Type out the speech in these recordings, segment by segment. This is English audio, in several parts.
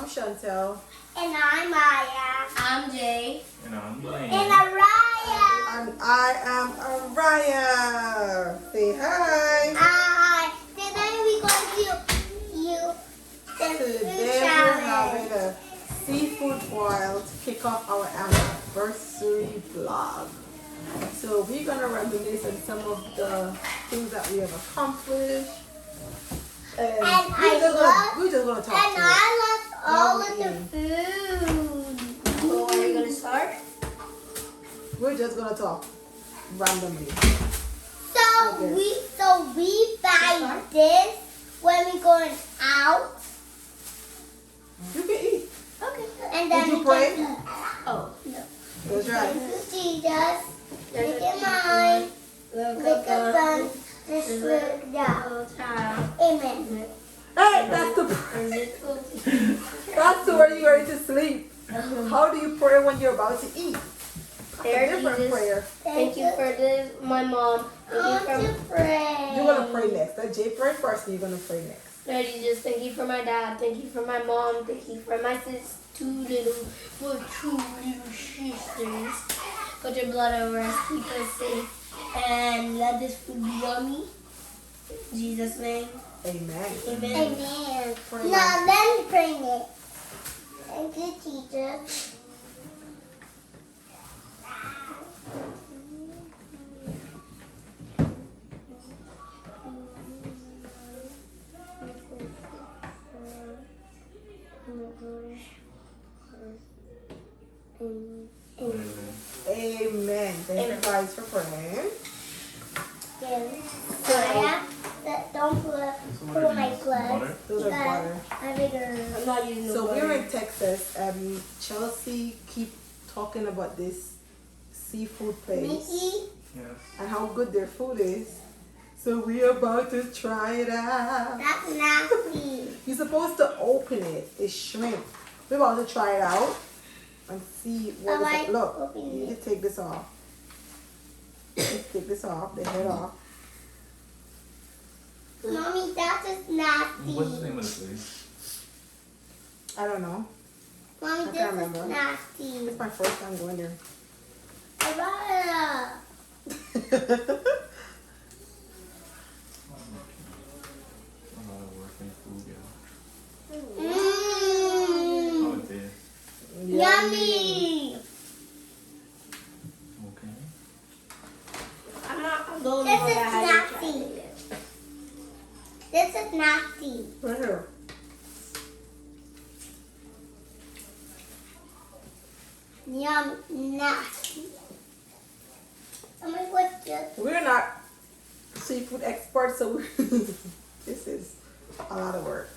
Chantel. And I'm Maya. I'm Jay. And I'm Blaine. And Araya. And I am Araya. Say hi. Hi. Today we're going to do the Today food we're having challenge. a seafood boil to kick off our anniversary vlog. So we're gonna reminisce on some of the things that we have accomplished. And we're just gonna talk And to I love all of the Lovely. food. So are you gonna start? We're just gonna talk randomly. So we buy this when we're going out. You can eat. Okay. And then Did you we pray? can eat. Oh. No. That's right. Thank you, Jesus. Look at mine. Look at mine. Just look down. Amen. Hey, that's the where you're ready to sleep. How do you pray when you're about to eat? Dear A different Jesus, prayer. thank you for this, my mom. I want to pray. You're gonna pray next. Let Jay pray first, and you're gonna pray next. Lord Jesus, thank you for my dad. Thank you for my mom. Thank you for my two little sisters. Put your blood over us, keep us safe, and let this food be yummy. In Jesus' name. Amen. Amen. Amen. Pray Now let me pray next. Thank you, Jesus. Amen. Thank you guys for praying. Maya, don't put on my gloves. Those are butter. I'm bigger. I'm not using no So butter. we're in Texas, and Chelsea keep talking about this seafood place Mickey, Yes. and how good their food is. So we're about to try it out. that's nasty. You're supposed to open it. It's shrimp. We're about to try it out and see what I it's like like. Look, opening you need to take this off. Let's take this off, the head off. Mommy, that is nasty. What's the name of the place? I don't know. Mommy, I this can't is remember. nasty. It's my first time going there. Araya. A lot of work and food, yeah. Mmm. Oh, it is. Yummy. Okay. I'm not. I don't know This if is I haven't nasty. tried it yet. This is nasty. Right here. Yum, nasty. Oh my God, just We're not seafood experts, so this is a lot of work.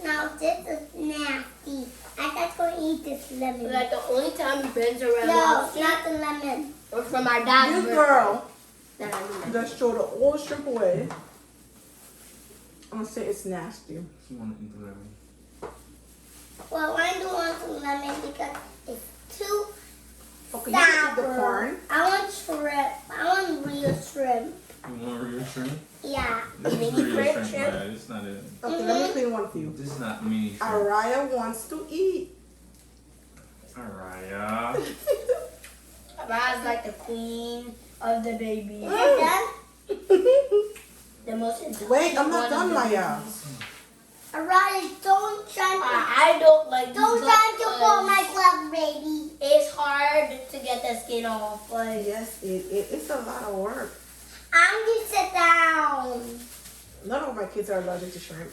now this is nasty. I got to eat this lemon. Like the only time he bends around No, lobster not the lemon. or for my dad's This birthday. girl That I do that. just throw the old shrimp away. I'm gonna say it's nasty. She want to eat the lemon. Well, I don't want the lemon because it's too Okay, you can eat the sour. corn. I want shrimp. I want real shrimp. You want real shrimp? Yeah. This is mini real shrimp? shrimp, right? It's not a. Okay, let me clean one for you. This is not mini shrimp. Araya wants to eat. Araya. Ra's like the queen of the baby. Is it done? The most intelligent Wait, I'm not one done, of the Maya. babies. Alright, don't try I don't like to, don't these try to gloves pull my 'cause glove, baby. it's hard to get the skin off. Like Yes, it's a lot of work. I'm gonna sit down. None of my kids are allergic to shrimp.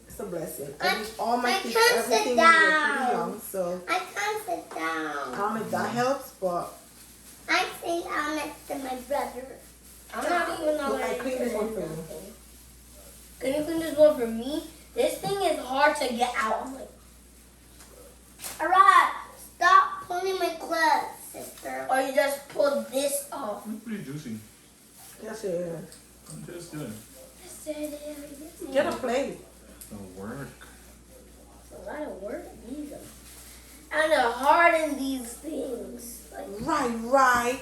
It's a blessing. I- I teach all my I kids can't everything sit when they're down. pretty young, so I can't sit I down. don't know if that helps, but I think I'm next to my brother. I'm not even look, I allergic cleaned this to one for you. nothing. Can you clean this one for me? This thing is hard to get out. I'm like, Alright, stop pulling my gloves, sister. or you just pull this off. It's pretty juicy. yes, it is. It tastes good. Get a plate. The work. It's a lot of work. These are. And to harden these things. Like, Right.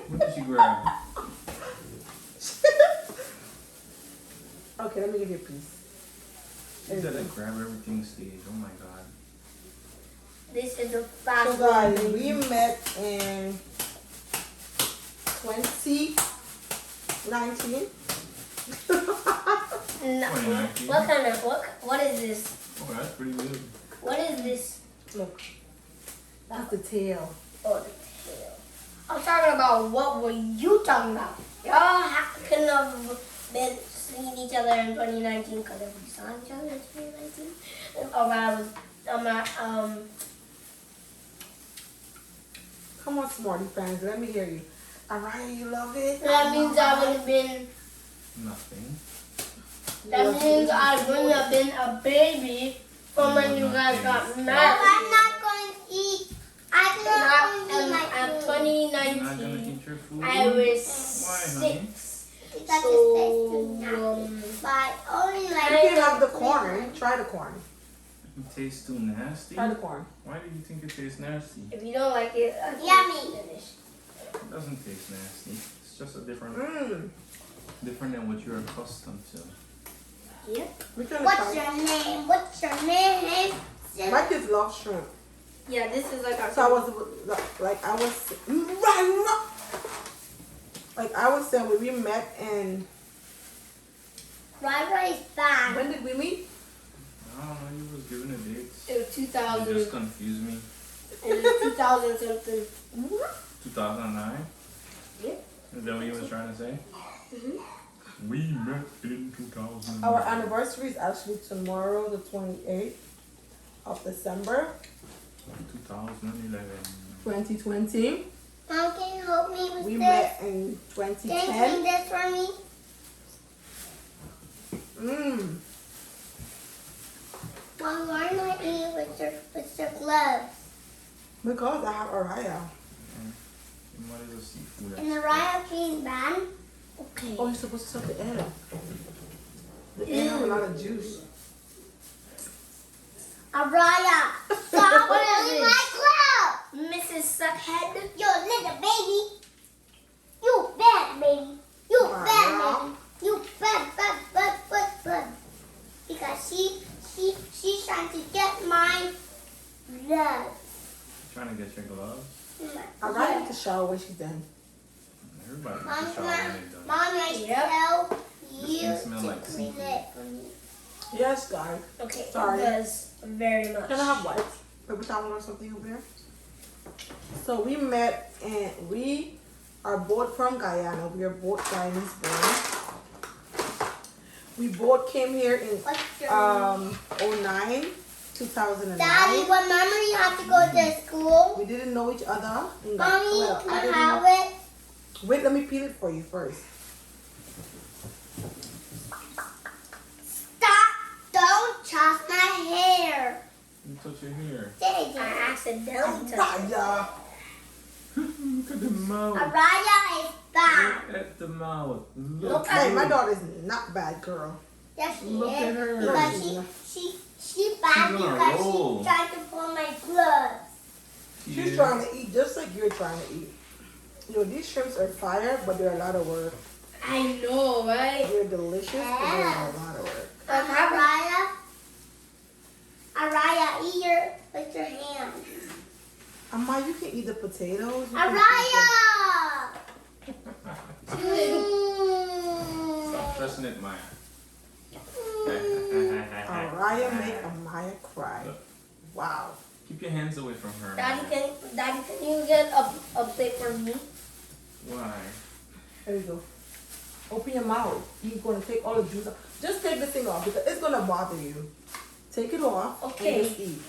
What did you grab? Okay, let me give you a piece. Is that a grab everything stage? Oh my god. This is a So fast guys, one. we met in 2019. No. 2019. What kind of what is this? Oh, that's pretty good. What is this? Look, that's the tail. Oh, the tail. I'm talking about what were you talking about? Y'all couldn't have been seeing each other in 2019 because if we saw each other in 2019, Come on, Smarty Pants, let me hear you. Alright, you love it? that means I would have been. Nothing. That means I wouldn't have been a baby from when you guys got No, married. I'm not going to eat. I'm not going to eat my At food. You're not gonna 2019, eat your food? I was Why, honey? 6. Because So, it tastes too nasty. But only like You can have the corn. Try the corn. It tastes too nasty? Try the corn. Why do you think it tastes nasty? if you don't like it, Yummy. finish. It doesn't taste nasty. It's just a different than what you're accustomed to. Yep. We're gonna What's try. your name? What's your name? My kids love shrimp. Yeah, this is like our. So I was saying when we met in, Rivalry is bad. when did we meet? I don't know, you was giving a dates. It was You 2000. just confused me. It was 2000 something. 2009? Yep. Is that what you was trying to say? We met in 2009. Our anniversary is actually tomorrow, the 28th of December, 2011. 2020. Mom, can you help me with We this? met in Can you 2010. clean this for me? Mom, why am I eating with your gloves? Because I have Araya. What is a seafood? And the riot being bad? Okay. Oh, you're supposed to suck the egg. The egg have a lot of juice. Araya, stop What is pulling this? my glove! Mrs. Suckhead. You little baby. You bad baby. You Wow. bad baby. You bad. Because she's trying to get my gloves. Trying to get your gloves? Araya needs to shower when she's done. Everybody Mom, needs to shower when they're done. Mom, I Yep. tell This you can smell to like clean seafood. it for me. Yes, guys. Okay. Sorry. It does very much. Can I have wipes? Paper towel or something over there? So we met and we are both from Guyana. We are both Guyanese born. We both came here in What's your 09, 2009. Daddy, what mommy you have to go to school? We didn't know each other. In Mommy, well, can I I didn't have know. it? Wait, let me peel it for you first. Stop! Don't touch my hair. You touch your hair. Daddy. I accidentally touched it. Araya. Look at the mouth. Araya is bad. Look at the mouth. Look Look Hey, my at daughter's not bad, girl. Yes, she Look is. at her. Because she bad She's on a because roll. she tried to pull my gloves. She's trying to eat just like you're trying to eat. You know, these shrimps are fire, but they're a lot of work. I know, right? They're delicious, but they're a lot of work. Araya, eat with your hands. Amma, you can eat the potatoes. you can eat Araya! Stop pressing it, Maya. Araya make Amaya cry. Wow. Keep your hands away from her. Daddy, can you get a plate for me? Why? There you go. Open your mouth. You're going to take all the juice out. Just take the thing off because it's going to bother you. Take it off Okay. and just eat.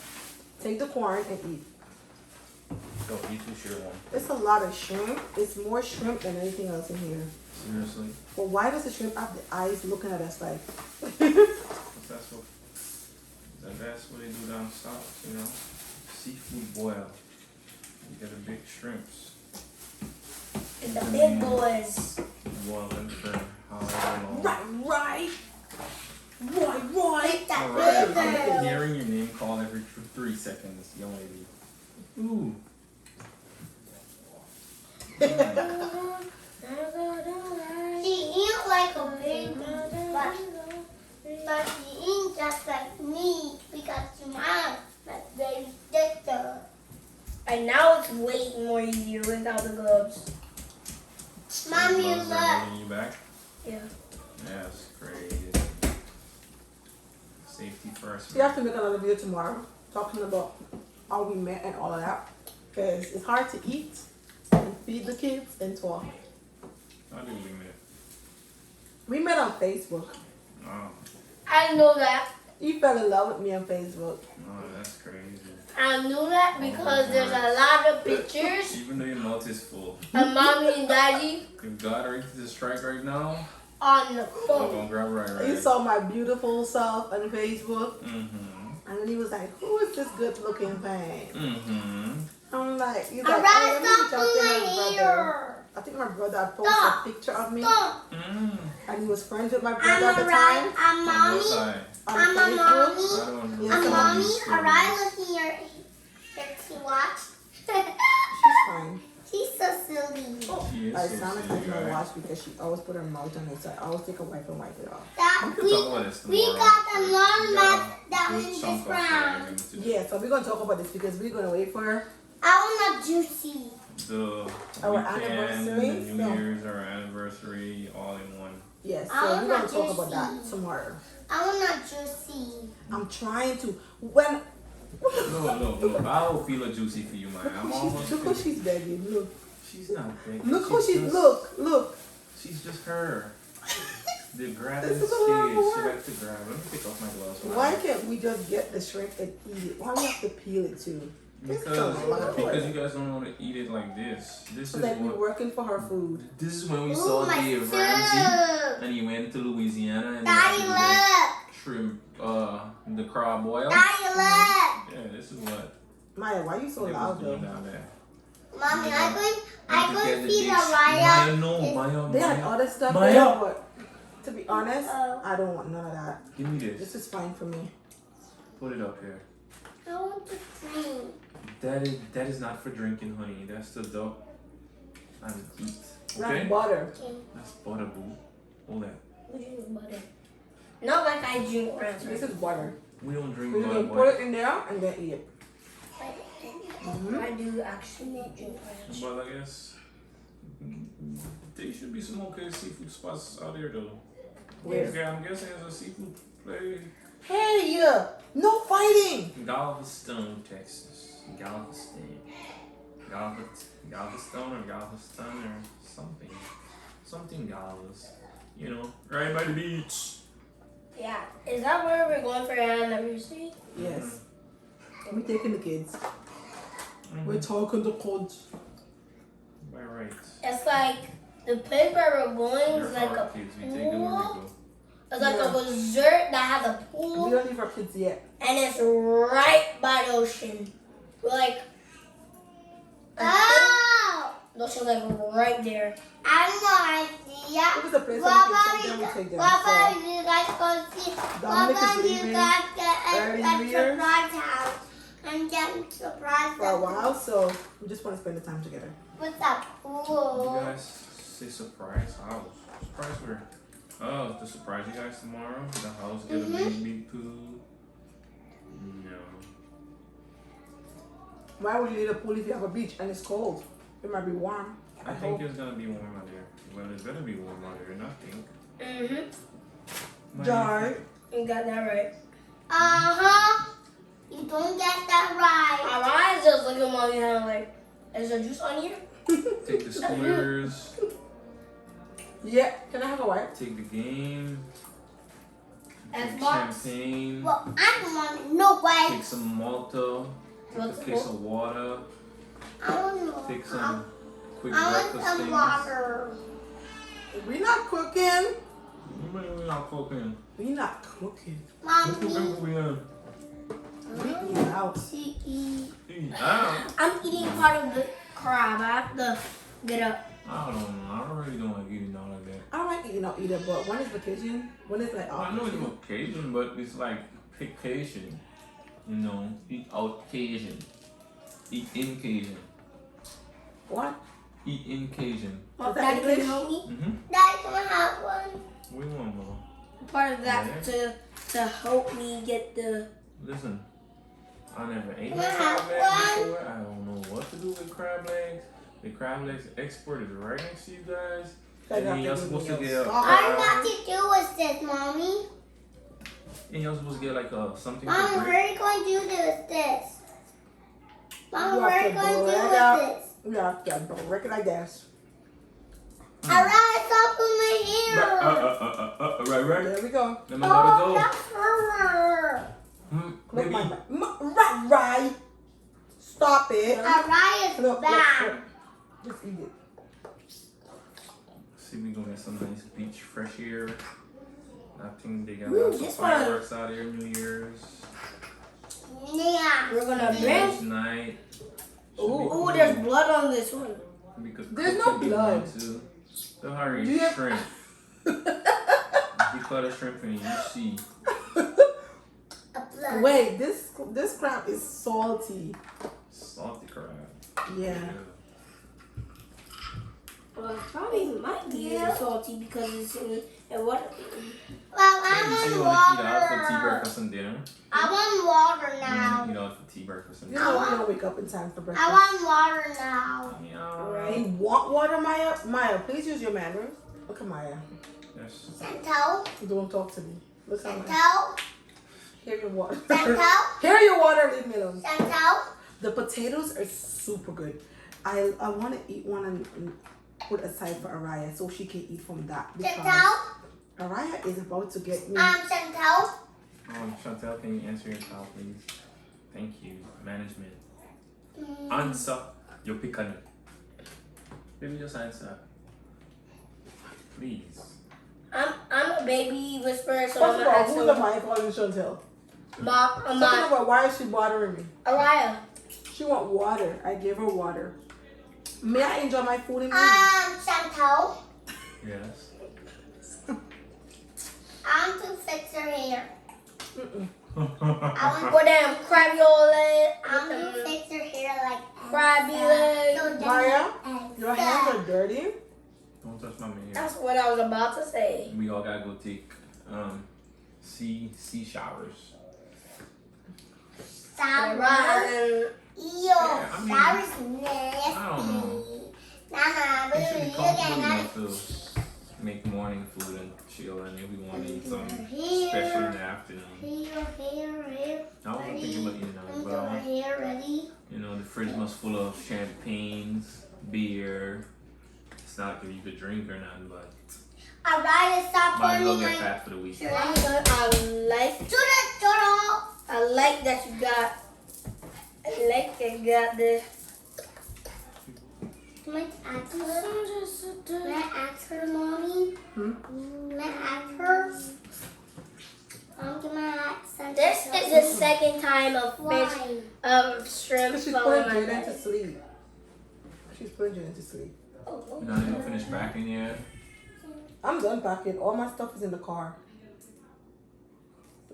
Take the corn and eat. Go, you two share one. It's a lot of shrimp. It's more shrimp than anything else in here. Seriously? But why does the shrimp have the eyes looking at us like? That's what they do down south, you know? Seafood boil. You get the big shrimps. And the big boys. Boil them for however long. Right. Eat that Alright, big I'm girl. hearing your name called every 3 seconds, young lady. Ooh. She eats like a baby, but she eats just like me because you mom, my baby sister. And now it's way more easier without the gloves. Mommy, Gloves look. are holding you back? Yeah. That's crazy. Safety first. We have to make another video tomorrow talking about how we met and all of that. Because it's hard to eat and feed the kids and talk. How did we meet? We met on Facebook. Oh, I know that. You fell in love with me on Facebook. oh, that's crazy. I knew that because there's a lot of pictures Even though your mouth is full. of mommy and daddy If God ready to strike right now, on the I'm phone. gonna grab right. You saw my beautiful self on Facebook. Mm-hmm. And then he was like, who is this good looking thing? Mm-hmm. I'm like, he's I'm like, right, let me reach out to stop my my brother. hair. I think my brother had posted Stop. a picture of me. Stop. Mm. And he was friends with my I'm brother at the alright. time. I'm On both mommy. sides. On I'm a Facebook. mommy. I don't know. Yeah, I'm so- mommy. Stories. Alright, listen here. Let's watch. She's fine. She's so silly. She is I so sound like silly, my right? watch because she always put her mouth on it. So I always take a wipe and wipe it off. That We can talk about this we tomorrow. got a lot We of got math a that good in chunk this of round. learning to do. Yeah, so we're going to talk about this because we're going to wait for her. I want a juicy. The Our weekend, anniversary, the New so- Year's, our anniversary, all in one. Yes, I so want we're going a to talk about that juicy. tomorrow. I want a juicy. I'm trying to. When. No. I will feel a juicy for you, man. I'm almost. Look how she's begging. Look. She's not big. Look how she's. just- Look. She's just her. The grabbing This stage. is a lot of She work. likes to grab. Let me take off my gloves. Why can't we just get the shrimp and eat it? Why do we have to peel it too? This is a lot of Because work. you guys don't want to eat it like this. This So is that we're what. working for her food. This is when we Ooh, saw my Dave soup. Ramsey, and he went to Louisiana and Daddy, he look. had shrimp, the crab boil. Daddy, look. Yeah, this is what Maya, why you so they was loud doing though? down there. Mommy, Yeah. I'm You going get to the feed big- a Maya, Raya. no, Maya, They had Maya. other stuff Maya. there, but to be honest, Oh. I don't want none of that. Give me this. This is fine for me. Put it up here. I want to drink. That is not for drinking, honey. That's the duck and eat. Not Okay? butter. That's butter, boo. Hold that. We drink butter. Not like I drink ranch. This is butter. We don't drink We're butter, gonna put boy. it in there and then eat it. I do actually drink ranch. But I guess there should be some okay seafood spots out there, though. Where? Yeah, I'm guessing there's a seafood place. Hey, no fighting. Galveston, Texas. Galveston. Galveston or Galveston or something. Something Galveston. You know, right by the beach. Yeah. Is that where we're going for our anniversary? Yes. We're taking the kids. Mhm. We're talking the kids. By right. It's like the place where we're going They're is like our a kids. We take them where we pool. go. It's like Yeah. a resort that has a We pool don't leave our kids yet. and it's right by the ocean. We're like Oh, the ocean's like right there. I have no idea. It was a place What where we about can you? take them. What So, about you guys go see? What Dominic is about you leaving guys get early a New Year's surprise house and get surprised for a while, so we just want to spend the time together. with a You pool? guys say surprise house. Surprise where? Oh, to surprise you guys tomorrow. The house get a big pool. No. Why would you need a pool if you have a beach and it's cold? It might be warm. I think it's gonna be warm out there. Well, it's better be warm out there, nothing. Jar. You got that right. Uh-huh. You don't get that right. Our eyes just looking at me and I'm like, is there juice on here? Take the scooters. Yeah. Can I have a wipe? Take the game. Take Xbox. champagne. Well, I don't want no way. Take some Malta. Take What's a the case book? of water. I don't know. Take some quick I want breakfast some things. water. We're not cooking. We're not cooking. We're not cooking. What's the Mommy, thing we have? We eat out. she eat. I'm eating part of the crab. I have to get up. I don't know. I really don't like eating out like that. I don't like eating out either, but when is vacation? When is like I know it's occasion, but it's like vacation. You know, eat out occasion. Eat in Cajun. What? Eat in Cajun. Is that Daddy, can you English? help me? Mm-hmm. Daddy, can I have one? We want more. Part of that Yeah. to to help me get the. Listen, I never ate no Can I crab have legs one? before. I don't know what to do with crab legs. The crab legs export is right next to you guys. And then you're supposed to get I don't know what to do with this, Mommy. and you're supposed to get like something Mommy, to what break. are you going to do with this? Mommy, You what are have you to going to do break with out. this? Yeah, break it like this. Alright, stop in my ear. Right. There we go. Let me let it go. That's her. Look, Baby. right. Stop it. Alright is Look. bad. Just eat it. See, we gonna get some nice beach fresh air. I think they got Ooh, lots of this one. fireworks out here, New Year's. Yeah. We're gonna New drink. Year's night. Ooh, there's blood on this one. Because There's cook no can be blood. one too. So hurry, You have- shrimp. You cut a shrimp and you see. A blood. Wait, this crab is salty. Salty crab. Yeah. Well, it probably might be a little salty because it's in what? Well, Hey, you say you I want to eat out for tea, want water. breakfast, and dinner? I want water You now. want to eat out for tea, breakfast, and You dinner? know we don't wake up in time for breakfast. I want water now. Yeah. You want water, Maya? Maya, please use your manners. Look at Maya. Yes. Santo? Don't talk to me. Look at Maya. Santo? Here your water. Santo? Here your water. Leave me alone. Santo? The potatoes are super good. I want to eat one and put aside for Araya so she can eat from that. Because Santo? Araya is about to get me. Santo? Chantel, can you answer your call, please? Thank you. Management. Answer your picking. Baby, just answer. Please. I'm a baby whisperer, so First I'm of gonna all, ask who's him. the Maya calling Chantel? Second Ma, of all, why is she bothering me? Araya. She want water. I gave her water. May I enjoy my food in Santo? Yes. I want to fix her hair. For them crabby I want to fix her hair like crabby legs. So Maya, Elsa. your hands are dirty. Don't touch my man. That's what I was about to say. We all gotta go take sea showers. Sour. Right. Ew, I mean, sour's nasty. I don't know. Nah, We should be you comfortable can enough to make morning food and chill, and if we want to eat something Here. special in the afternoon. Hair. I wasn't thinking about eating out, Let me but get I my want, hair ready. you know, the fridge must full of champagnes, beer. It's not like you could drink or nothing, but Alright, stop might as well pouring get my... fat for the week. I like that you got. I like that you got this. Can I ask her? Can I ask her, Mommy? Can I ask her? Can I ask her? This is the second time of Why? fish, of shrimp She's falling putting my Jaden to leg. sleep. She's putting Jaden to sleep. You know, you finish packing yet? I'm done packing. All my stuff is in the car.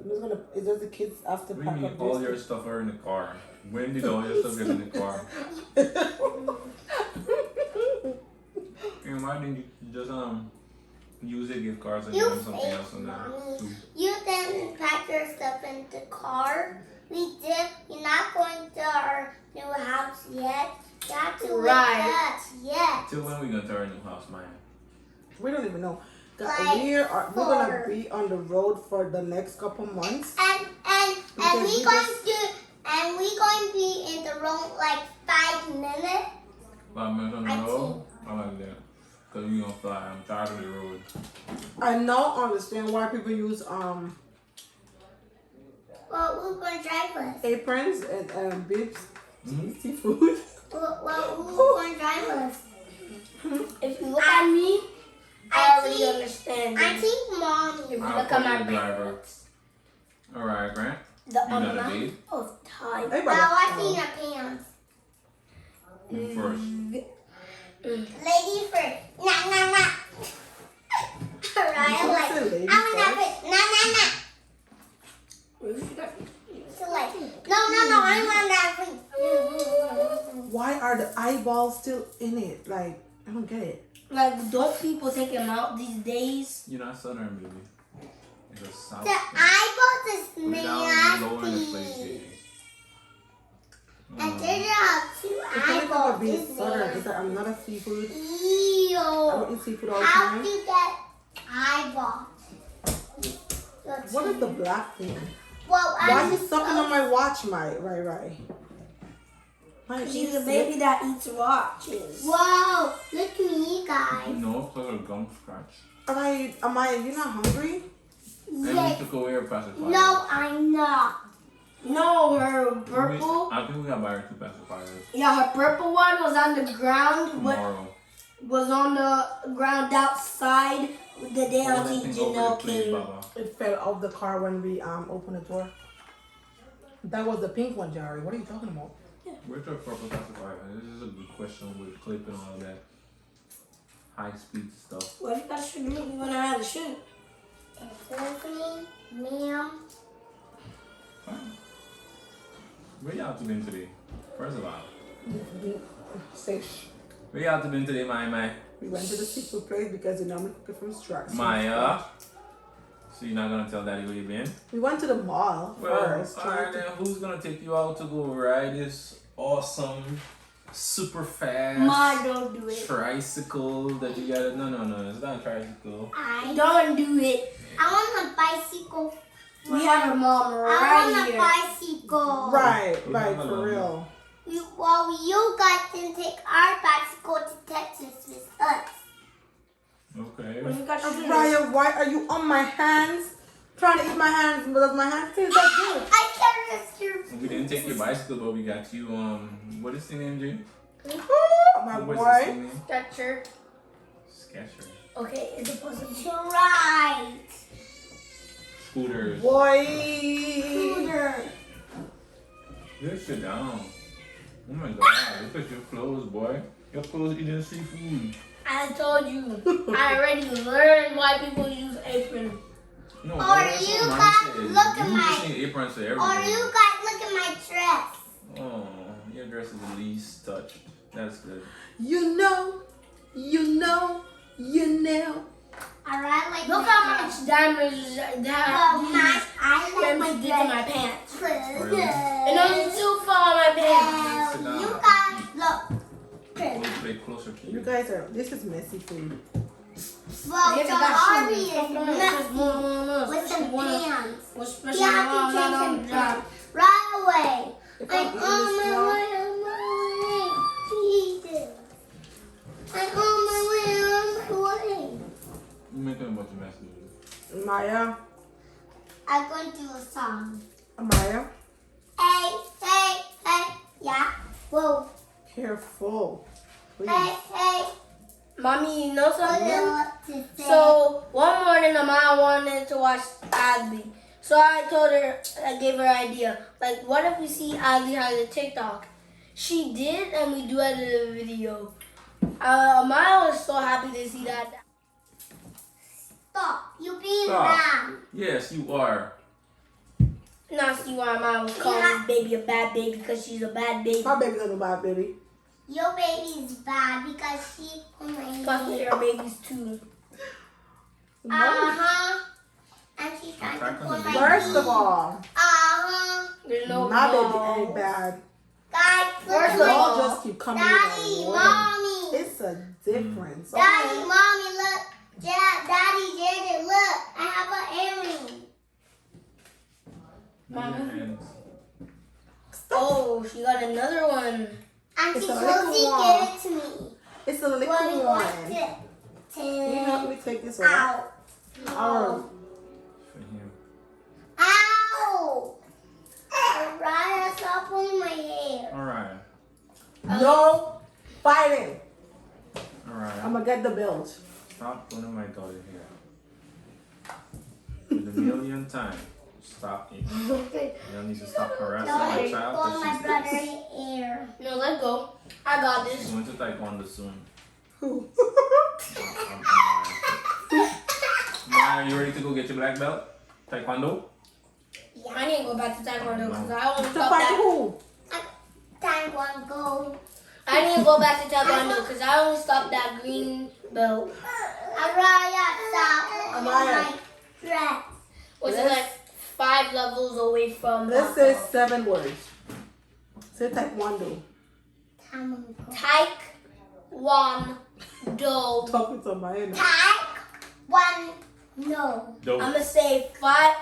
I'm just gonna. It's just the kids have to What do pack you mean up all their your stuff are in the car? When did all your stuff get in the car? And why didn't you just use the gift cards and You give them something fake else on that Mommy. too? You didn't pack your stuff in the car. We did. You're not going to our new house yet. You have to wait Right. us yet. Till when we gonna to our new house, man? We don't even know. Like We're gonna 4. be on the road for the next couple months. And Because we we going just- to be in the room like 5 minutes. 5 minutes on the I road? I like that. Cause we gonna fly. I'm tired of the road. I now understand why people use Well, who's going to drive us? aprons and bibs, Mhm. seafood. Well, who's going to drive us? If you look at me, I already think- understand. I think Mommy. If you I'll look at put my you the driver. pants, All right, Grant. the You know the amount babe. of time. Hey, Now brother. I see your pants. You first. Lady first. Nah, nah, nah. Alright, I'm like, Listen, lady I'm gonna first. fit. Nah, nah, nah. So like, no, I'm gonna fit. Why are the eyeballs still in it? Like, I don't get it. Like, don't people take them out these days? You're not southern, baby. It's a south. The eyeballs is Put it down lower in the plate, nasty. Gigi. And there's have two It's like a eyeballs. beef Isn't butter. there? Is that I'm not a seafood. Ew. I don't eat seafood all the How time. do you get eyeballs? What is the black thing? Well, Why are you sucking on my watch, Right. She's a baby that eats watches. Whoa, look at me, guys. No, it's like a gum scratch. You're not hungry? And we Yes. took away our pacifier. No, I'm not. No, her purple. I think we got buy her 2 pacifiers Yeah, her purple one was on the ground. But tomorrow. was on the ground outside the day Hold Auntie that thing over Janelle there, please, came. Baba. It fell out the car when we opened the door. That was the pink one, Jari. What are you talking about? Where's our purple pacifier? This is a good question with clip and all that high speed stuff. What if you gotta shoot me? You wanna have to shoot? Excuse me, ma'am. Fine. Where y'all two been today? First of all, Fish. where y'all two been today, my? We went to the seafood place because you normally cook it from scratch. Maya. So you're not gonna tell Daddy where you been? We went to the mall first. Alright then, who's gonna take you out to go ride this awesome, super fast Ma, don't do it. tricycle that you gotta? No, it's not a tricycle. Don't do it. I want a bicycle. We have a mom I right want a here. bicycle. Right, for real. You guys can take our bicycle to Texas with us. Okay. What if you gotta shoot me? Raya, why are you on my hands? Trying to eat my hands, but does my hands taste that good? I can't rescue. We didn't take your bicycle, but we got you. What is the name, Jay? My What's boy. this thing name? Sketcher. Sketcher. Okay, it's supposed to be. Right. Scooters. Boy. Scooter. Just sit down. Oh my god, look at your clothes, boy. Your clothes eating seafood. I told you. I already learned why people use apron. No, Or that's you what Mommy guys said. look at You my- just need aprons for Or everything. you guys look at my dress. Oh, your dress is the least touched. That's good. You know. Alright, like Look my how dress. much diamonds that I like my did to my dress. pants. Really? And only 2 fall on my pants. Sit down. You guys look. Play closer to You you. guys are. This is messy food. Well, Look so at that Ari shoe. is Come on, messy with some especially one. pants. Especially You have when to I'm change not some on the job. pants right away. If I'm I'm eating on this my now, way, Jesus. I'm on my way. You're making a bunch of messages. Maya. I'm going to do a song. Maya. Hey, yeah. Whoa. Careful. Please. Hey. Mommy, you know I don't know something? what to say. So one morning, the mom wanted to watch Adley. So I told her, I gave her an idea. Like, what if we see Adley has a TikTok? She did, and we do edit a video. Maya was so happy to see that. Stop. You being Stop. bad. Yes, you are. Now see why Maya was calling this baby a bad baby, because she's a bad baby. My baby's not a bad baby. Your baby is bad because she. Oh my Plus, God. their babies too. And she's trying to Attack pull on the my baby. First of all, There's no my baby balls. ain't bad. Guys, look First at of They my all, just keep coming Daddy, in. mommy. It's a difference. Daddy, mommy, look. Daddy, Jaden, look. I have an earring. Move your hands. Oh, she got another one. Auntie It's a Josie, little give it to me. It's a liquid What do you want one. it? Can you help me take this one? Ow. Ow. For him. Ow. Ryan, stop pulling my hair. Alright. No fighting. Alright. I'm gonna get the bilge. Stop pulling my daughter here. For the millionth time. Stop it. You need to stop harassing my Don't child. pull 'cause my she's- brother's hair. No, let go. I got She's this. going to taekwondo soon. Who? I'm Maya, you ready to go get your black belt? Taekwondo? I need to go back to taekwondo because I won't To stop fight that. who? Time one go. I need to go back to taekwondo because I only stopped that green belt. Araya, stop pulling Amaya. my dress. which is like 5 levels away from. Let's say 7 words. Say Taekwondo. Taekwondo. Talking to my end. Taekwondo. Dope. I'm gonna say 5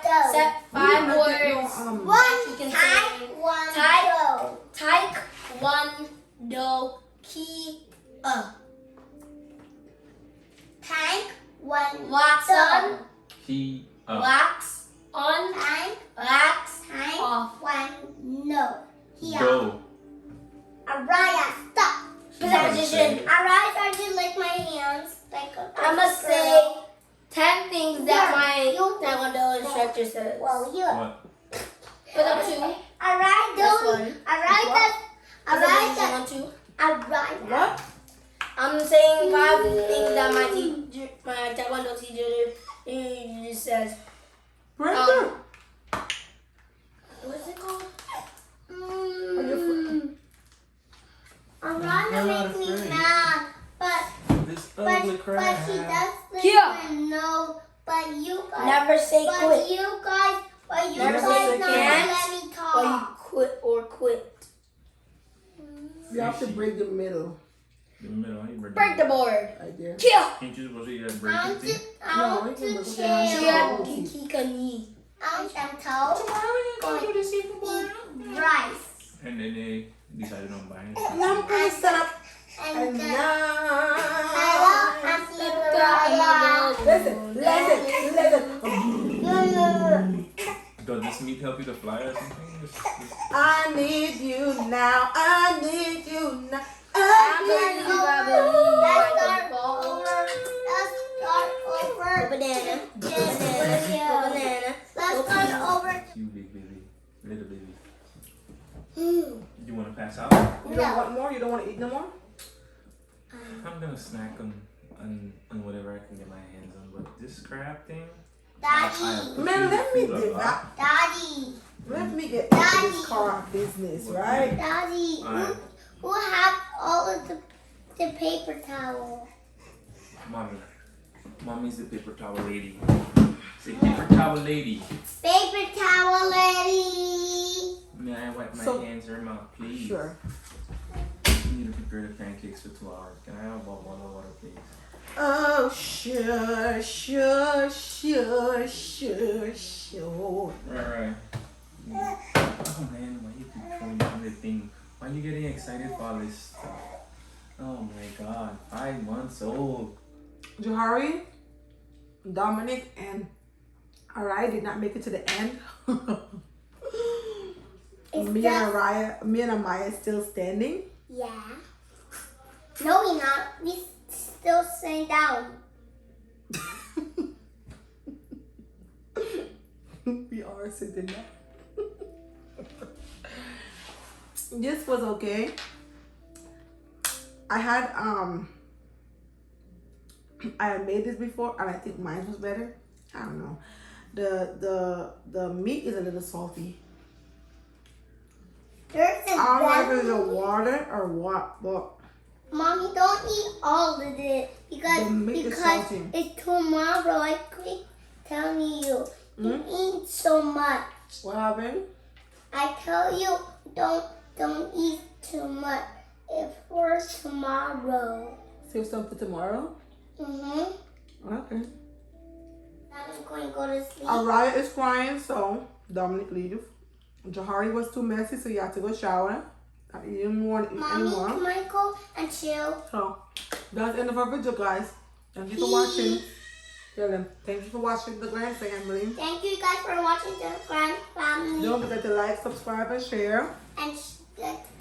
words. You can say Taekwondo. Wax on. Key up. Wax on. Wax off. Go. Alright, stop. Position. Alright, I just lick my hands. I'm gonna say 10 things that my Taekwondo instructor says. Well, you. What? Put up 2. Alright, This don't. one. Alright, Alright, that. 1, 2. Alright. What? I'm saying 5 things that my Taekwondo teacher says. Brenda. What's it called? Alright, makes me mad. But This but ugly but crap. she does lick Yeah. my nose. But you guys. Never say But quit. you guys. But you Never guys say never can't, let me Or you talk. quit or quit. You have to break the middle. The middle. How you Break the board. Right there. Yeah. Ain't you supposed to get I break want the thing? to. I No, want you can to look at chill. it. Chia kikani. I want some toast. Rice. And then they decided on buying it. Now I'm gonna set up. And And then. now. Hello, Listen. Does this meat help you to fly or something? I need you now. I need you now. I need you. Let's start over. Banana. Let's start over. You big baby. Little baby. You want to pass out? You don't want more? You don't want to eat no more? I'm going to snack on whatever I can get my hands on. But this crab thing? Daddy. Man, let me do that. Daddy. Let me get into this car business, right? Daddy. Alright. Who have all of the paper towel? Mommy. Mommy's the paper towel lady. Say paper towel lady. Paper towel lady. May I wipe my So- hands or mouth, please? Sure. I need to prepare the pancakes for 2 hours. Can I have a bottle of water, please? Oh, sure. Right. Oh man, why you keep throwing down the thing? Why are you getting excited for all this stuff? Oh my god, 5 months old. Johari, Dominic, and Araya did not make it to the end. Me and Amaya still standing. Yeah. No, we not. We still sitting down. We are sitting down. This was okay. I had made this before and I think mine was better. I don't know. The meat is a little salty. There's a I don't know if it's the water or what, but Mommy, don't eat all of it because The meat is salty. it's tomorrow. I keep telling you, you eat so much. what happened? I tell you, don't eat too much. It's for tomorrow. Save some for tomorrow? Mhm. Okay. I'm going to go to sleep. Araya is crying, so Dominic leave. Johari was too messy, so he had to go shower. He didn't want to eat Mommy, anymore. Michael, and chill. So that's the end of our video, guys. Thank you for watching. Tell them. Thank you for watching The Grand Family. Thank you guys for watching the Grand Family. Don't forget to like, subscribe, and share. And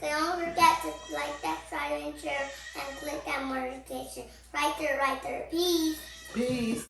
don't forget to like, subscribe, and share, and click that notification right there. Peace. Peace.